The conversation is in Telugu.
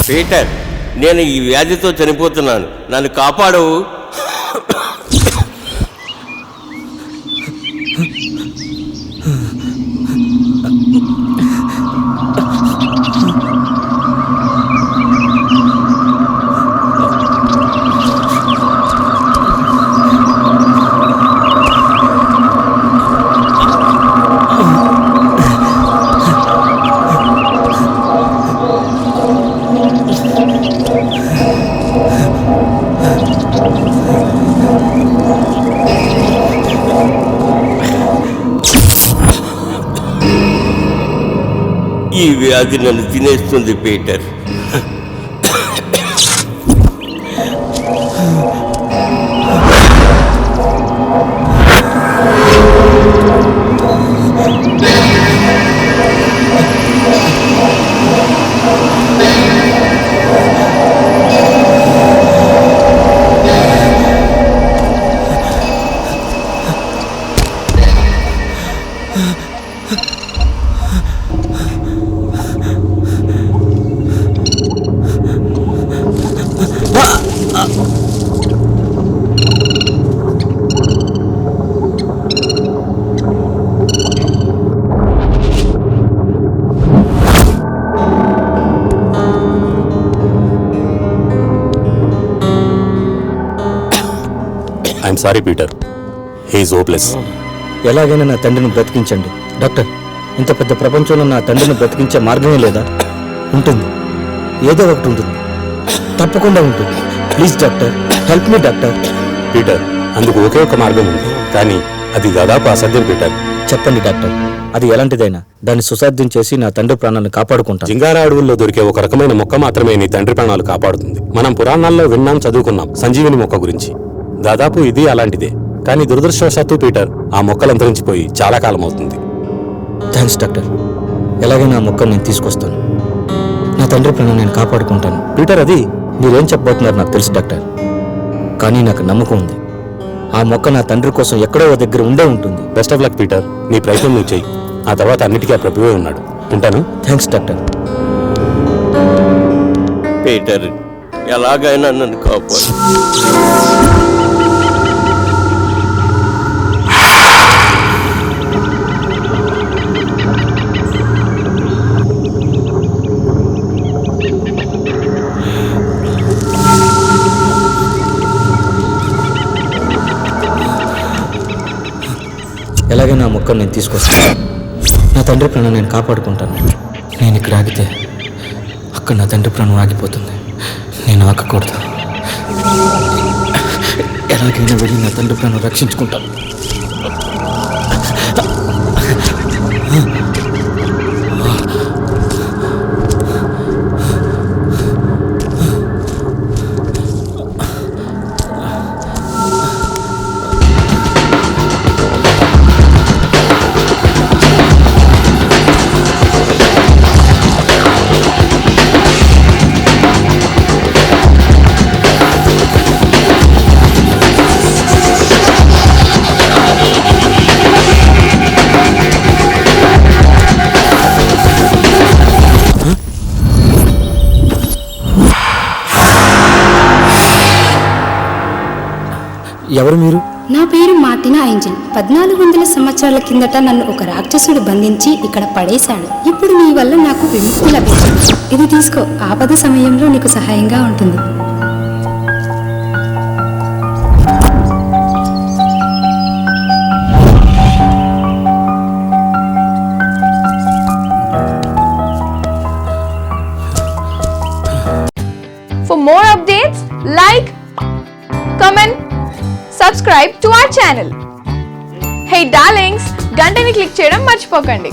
పీటర్, నేను ఈ వ్యాధితో చనిపోతున్నాను, నన్ను కాపాడవు. ఈ వ్యాధి నన్ను తినేస్తుంది Peter. I'm sorry Peter, he is hopeless. ఎలాగైనా నా తండ్రిని బ్రతికించండి డాక్టర్. ఇంత పెద్ద ప్రపంచంలో నా తండ్రిని బ్రతికించే మార్గమే లేదా? ఉంటుంది, ఏదో ఒకటి ఉంటుంది, తప్పకుండా ఉంటుంది. Please doctor, help me doctor. Peter, అందుకు ఒకే ఒక మార్గం ఉంది, కానీ అది దాదాపు అసాధ్యం పీటర్. చెప్పండి డాక్టర్, అది ఎలాంటిదైనా దాన్ని సుసాధ్యం చేసి నా తండ్రి ప్రాణాలను కాపాడుకుంటాను. జింగారా అడవుల్లో దొరికే ఒక రకమైన మొక్క మాత్రమే నీ తండ్రి ప్రాణాలు కాపాడుతుంది. మనం పురాణాల్లో విన్నాం, చదువుకున్నాం సంజీవిని మొక్క గురించి. దాదాపు ఇది అలాంటిదే, కానీ దురదృష్టవశాత్తు పీటర్, ఆ మొక్కలు అంతరించిపోయి చాలా కాలం అవుతుంది. Thanks doctor. ఎలాగైనా ఆ మొక్కను నేను తీసుకొస్తాను. నా తండ్రి ప్రాణం నేను కాపాడుకుంటాను. పీటర్, అది మీరేం చెప్పబోతున్నారు నాకు తెలుసు డాక్టర్, కానీ నాకు నమ్మకం ఉంది ఆ మొక్క నా తండ్రి కోసం ఎక్కడో దగ్గర ఉండే ఉంటుంది. బెస్ట్ ఆఫ్ లక్ పీటర్, నీ ప్రయత్నం నువ్వు చెయ్యి. ఆ తర్వాత అన్నిటికీ ఆ ప్రభువే ఉన్నాడు. ఉంటాను. Thanks doctor. పీటర్, ఎలాగైనా నన్ను కాపాడు. ఎలాగైనా ఆ మొక్కను నేను తీసుకొస్తాను. నా తండ్రి ప్రాణం నేను కాపాడుకుంటాను. నేను ఇక్కడ ఆగితే అక్కడ నా తండ్రి ప్రాణం ఆగిపోతుంది. నేను ఆగకూడదు. ఎలాగైనా వెళ్ళి నా తండ్రి ప్రాణం రక్షించుకుంటాను. ఎవరు మీరు? నా పేరు మార్టినా ఏంజెల్. 1400 సంవత్సరాల కిందట నన్ను ఒక రాక్షసుడు బంధించి ఇక్కడ పడేశాడు. ఇప్పుడు నీ వల్ల నాకు విముక్తి లభించింది. ఇది తీసుకో, ఆపద సమయంలో నీకు సహాయంగా ఉంటుంది. For more updates, like, comment, subscribe to our channel. Hey darlings, గంటని click చేయడం మర్చిపోకండి.